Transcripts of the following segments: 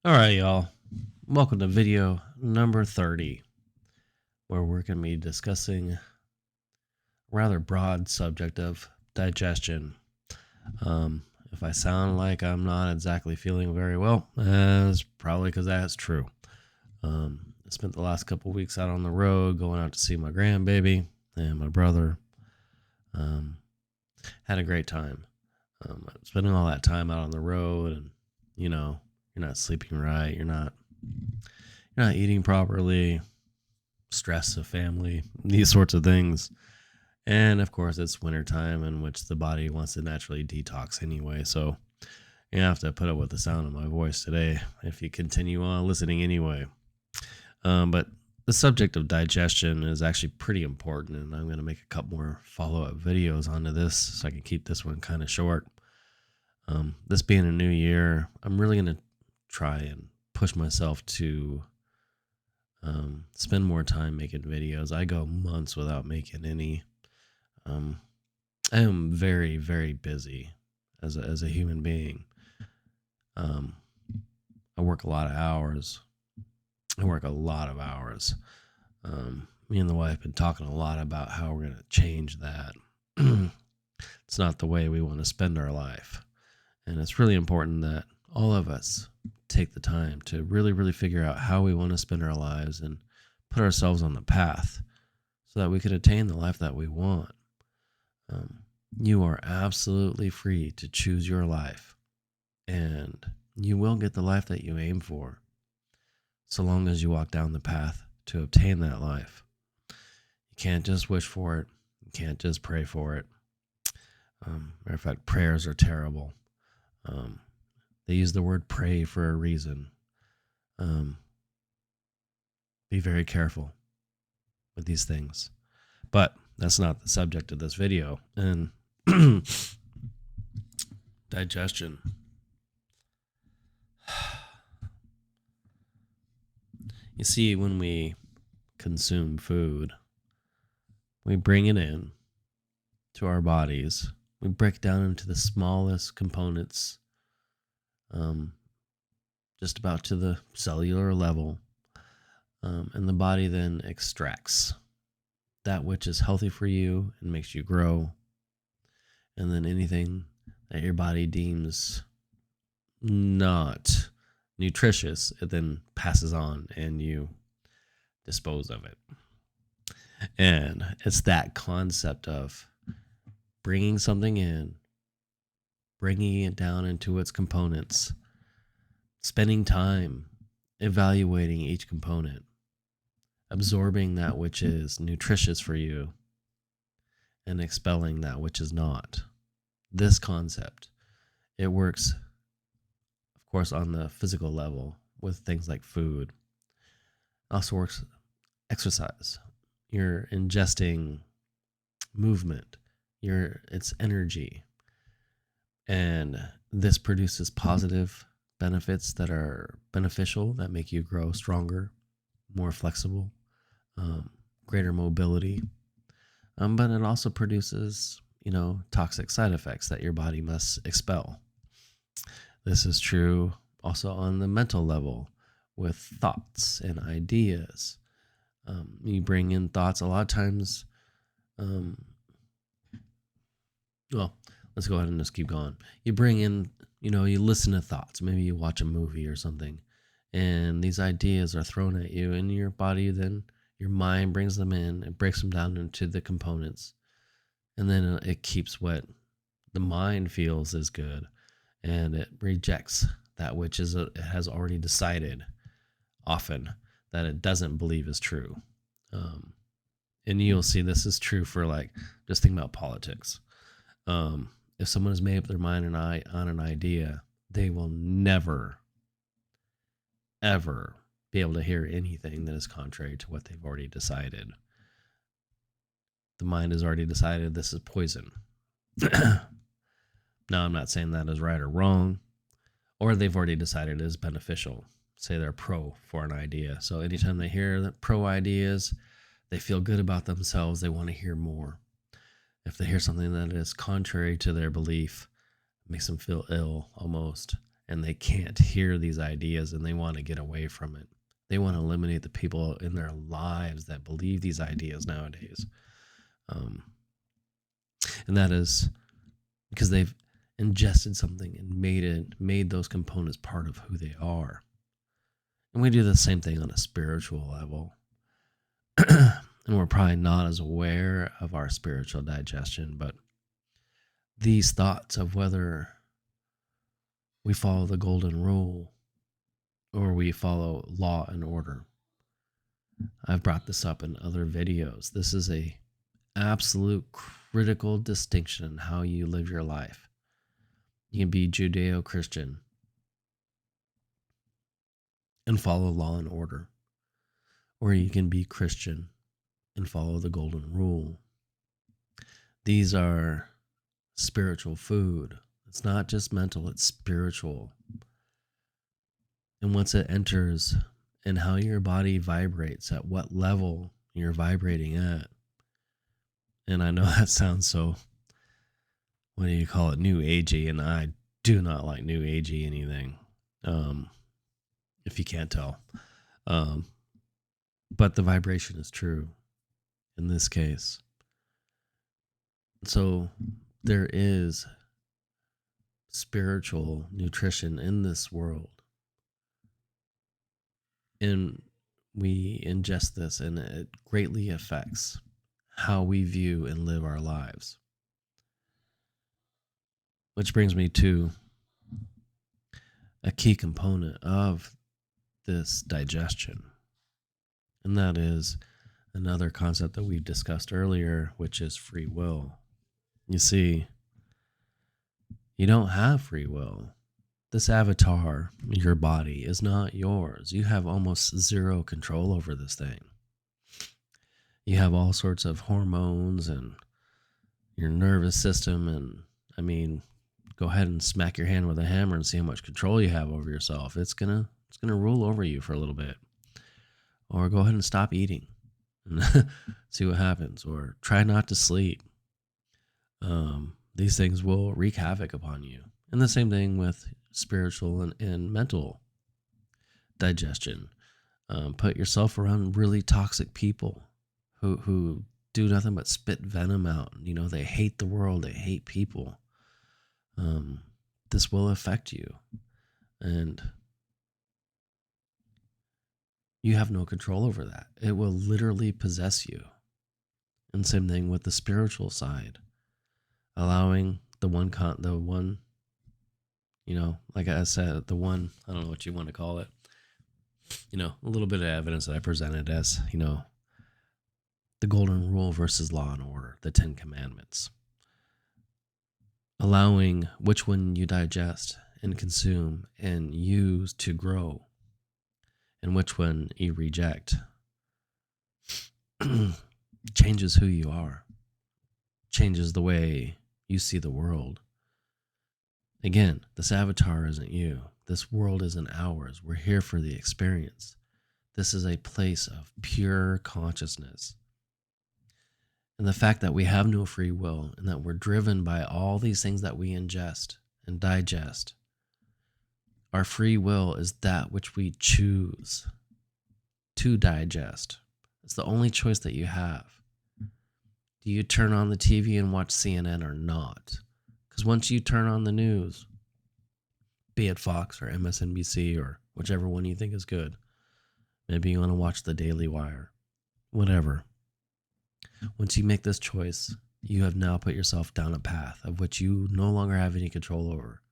All right, y'all. Welcome to video number 30, where we're going to be discussing a rather broad subject of digestion. If I sound like I'm not exactly feeling very well, it's probably because that's true. I spent the last couple weeks out on the road going out to see my grandbaby and my brother. Had a great time. Spending all that time out on the road, and you're not sleeping right, you're not eating properly, stress of family, these sorts of things. And of course, it's wintertime in which the body wants to naturally detox anyway. So you have to put up with the sound of my voice today if you continue on listening anyway. But the subject of digestion is actually pretty important, and I'm going to make a couple more follow-up videos onto this so I can keep this one kind of short. This being a new year, I'm really going to try and push myself to spend more time making videos. I go months without making any. I am very, very busy as a human being. I work a lot of hours. Me and the wife have been talking a lot about how we're going to change that. It's not the way we want to spend our life. And it's really important that all of us take the time to really, really figure out how we want to spend our lives and put ourselves on the path so that we can attain the life that we want. You are absolutely free to choose your life, and you will get the life that you aim for, so long as you walk down the path to obtain that life. You can't just wish for it. You can't just pray for it. Matter of fact, prayers are terrible. They use the word pray for a reason. Be very careful with these things. But that's not the subject of this video. And digestion. You see, when we consume food, we bring it in to our bodies. We break it down into the smallest components, just about to the cellular level. And the body then extracts that which is healthy for you and makes you grow. And then anything that your body deems not nutritious, it then passes on and you dispose of it. And it's that concept of bringing something in, bringing it down into its components, spending time evaluating each component, absorbing that which is nutritious for you, and expelling that which is not. This concept, it works, of course, on the physical level with things like food. It also works exercise. You're ingesting movement. It's energy. And this produces positive benefits that are beneficial, that make you grow stronger, more flexible, greater mobility. But it also produces, toxic side effects that your body must expel. This is true also on the mental level with thoughts and ideas. You bring in thoughts a lot of times. Let's go ahead and just keep going. You bring in, you listen to thoughts. Maybe you watch a movie or something, and these ideas are thrown at you, and your body then, your mind brings them in, it breaks them down into the components, and then it keeps what the mind feels is good, and it rejects that which it has already decided often that it doesn't believe is true. And you'll see this is true for, just think about politics. If someone has made up their mind on an idea, they will never, ever be able to hear anything that is contrary to what they've already decided. The mind has already decided this is poison. Now, I'm not saying that is right or wrong, or they've already decided it is beneficial. Say they're pro for an idea. So anytime they hear that pro ideas, they feel good about themselves. They want to hear more. If they hear something that is contrary to their belief, it makes them feel ill almost, and they can't hear these ideas and they want to get away from it. They want to eliminate the people in their lives that believe these ideas nowadays. And that is because they've ingested something and made those components part of who they are. And we do the same thing on a spiritual level. And we're probably not as aware of our spiritual digestion, but these thoughts of whether we follow the golden rule or we follow law and order. I've brought this up in other videos. This is a absolute critical distinction in how you live your life. You can be Judeo-Christian and follow law and order, or you can be Christian and follow the golden rule. These are spiritual food. It's not just mental, it's spiritual. And once it enters and how your body vibrates, at what level you're vibrating at. And I know that sounds so, what do you call it, new agey, and I do not like new agey anything, if you can't tell. But the vibration is true in this case. So there is spiritual nutrition in this world. And we ingest this, and it greatly affects how we view and live our lives. Which brings me to a key component of this digestion. And that is another concept that we've discussed earlier, which is free will. You see, you don't have free will. This avatar, your body, is not yours. You have almost zero control over this thing. You have all sorts of hormones and your nervous system, and I mean, go ahead and smack your hand with a hammer and see how much control you have over yourself. It's gonna rule over you for a little bit. Or go ahead and stop eating and see what happens. Or try not to sleep. These things will wreak havoc upon you. And the same thing with spiritual and mental digestion. Put yourself around really toxic people who do nothing but spit venom out. You know, they hate the world. They hate people. This will affect you. And you have no control over that. It will literally possess you. And same thing with the spiritual side. Allowing the one, you know, like I said, the one, I don't know what you want to call it, you know, a little bit of evidence that I presented as, you know, the golden rule versus law and order, the 10 commandments. Allowing which one you digest and consume and use to grow and which one you reject changes who you are, changes the way you see the world. Again, this avatar isn't you. This world isn't ours. We're here for the experience. This is a place of pure consciousness. And the fact that we have no free will and that we're driven by all these things that we ingest and digest. Our free will is that which we choose to digest. It's the only choice that you have. Do you turn on the TV and watch CNN or not? Because once you turn on the news, be it Fox or MSNBC or whichever one you think is good, maybe you want to watch the Daily Wire, whatever. Once you make this choice, you have now put yourself down a path of which you no longer have any control over.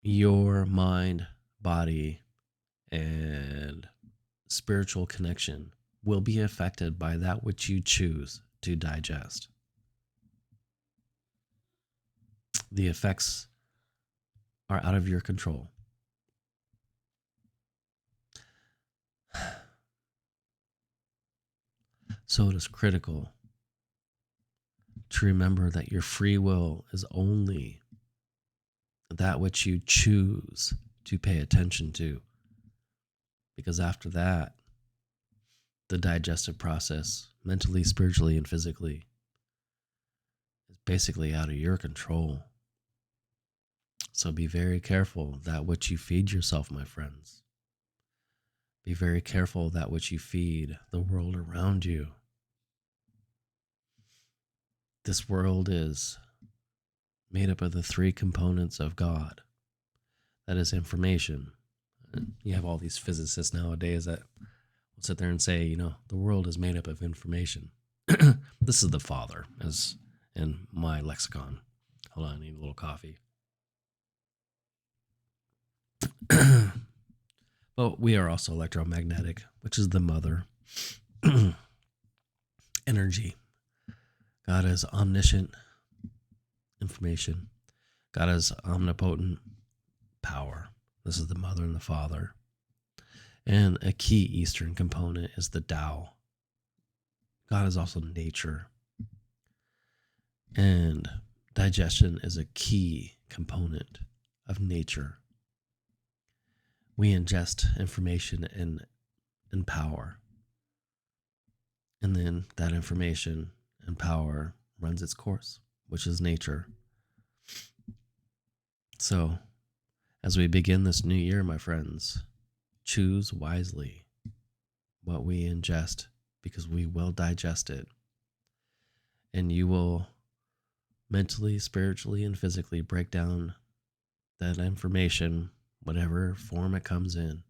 Your mind, body, and spiritual connection will be affected by that which you choose to digest. The effects are out of your control. So it is critical to remember that your free will is only that which you choose to pay attention to. Because after that, the digestive process, mentally, spiritually, and physically, is basically out of your control. So be very careful that which you feed yourself, my friends. Be very careful that which you feed the world around you. This world is made up of the three components of God. That is information. And you have all these physicists nowadays that will sit there and say, the world is made up of information. This is the Father, as in my lexicon. Hold on, I need a little coffee. But we are also electromagnetic, which is the mother. Energy. God is omniscient information. God is omnipotent power. This is the mother and the father. And a key Eastern component is the Tao. God is also nature. And digestion is a key component of nature. We ingest information and power. And then that information and power runs its course, which is nature. So, as we begin this new year, my friends, choose wisely what we ingest, because we will digest it. And you will mentally, spiritually, and physically break down that information, whatever form it comes in,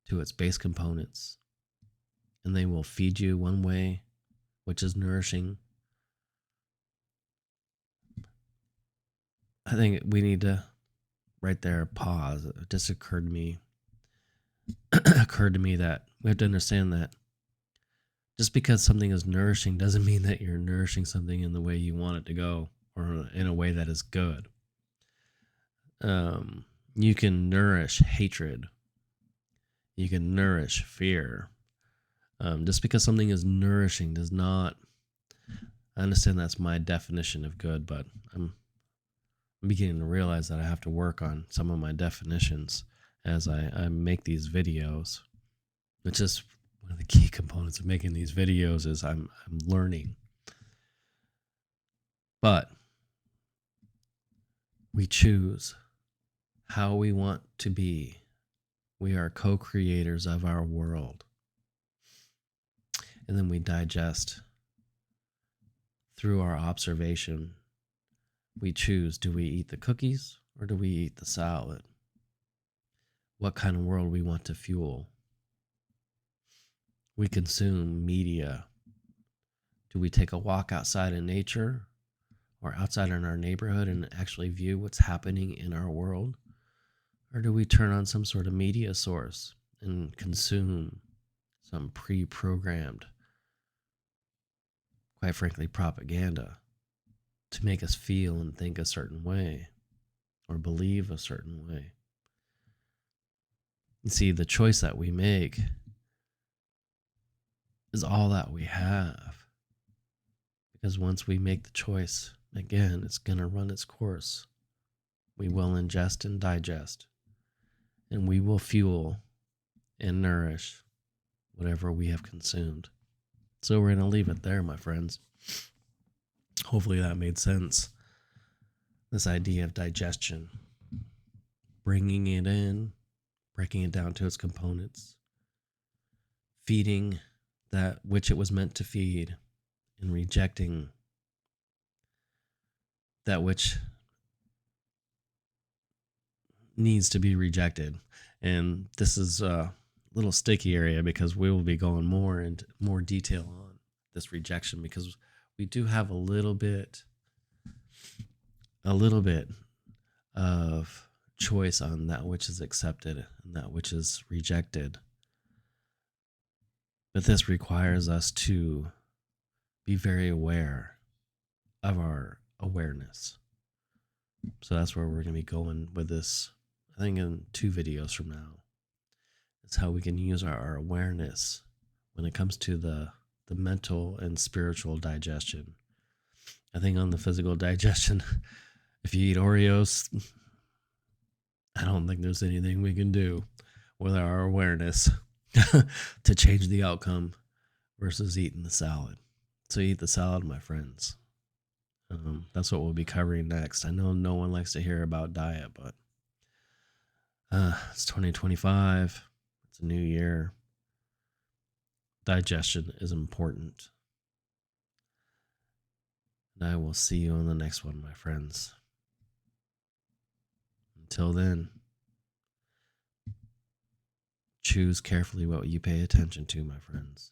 to its base components. And they will feed you one way, which is nourishing. I think we need to right there pause. It just occurred to me that we have to understand that just because something is nourishing doesn't mean that you're nourishing something in the way you want it to go, or in a way that is good. You can nourish hatred. You can nourish fear. Just because something is nourishing does not... I understand that's my definition of good, but I'm beginning to realize that I have to work on some of my definitions as I make these videos. Which is one of the key components of making these videos, is I'm learning. But we choose how we want to be. We are co-creators of our world. And then we digest through our observation. We choose, do we eat the cookies or do we eat the salad? What kind of world we want to fuel. We consume media. Do we take a walk outside in nature or outside in our neighborhood and actually view what's happening in our world? Or do we turn on some sort of media source and consume some pre-programmed, quite frankly, propaganda to make us feel and think a certain way or believe a certain way? You see, the choice that we make is all that we have. Because once we make the choice, again, it's going to run its course. We will ingest and digest. And we will fuel and nourish whatever we have consumed. So we're going to leave it there, my friends. Hopefully that made sense. This idea of digestion. Bringing it in, breaking it down to its components. Feeding that which it was meant to feed, and rejecting that which needs to be rejected. And this is a little sticky area because we will be going more into more detail on this rejection, because we do have a little bit of choice on that which is accepted and that which is rejected. But this requires us to be very aware of our awareness. So that's where we're going to be going with this, I think, in 2 videos from now. It's how we can use our awareness when it comes to the mental and spiritual digestion. I think on the physical digestion, if you eat Oreos, I don't think there's anything we can do with our awareness to change the outcome versus eating the salad. So eat the salad, my friends. That's what we'll be covering next. I know no one likes to hear about diet, but it's 2025. It's a new year. Digestion is important. And I will see you on the next one, my friends. Until then, choose carefully what you pay attention to, my friends.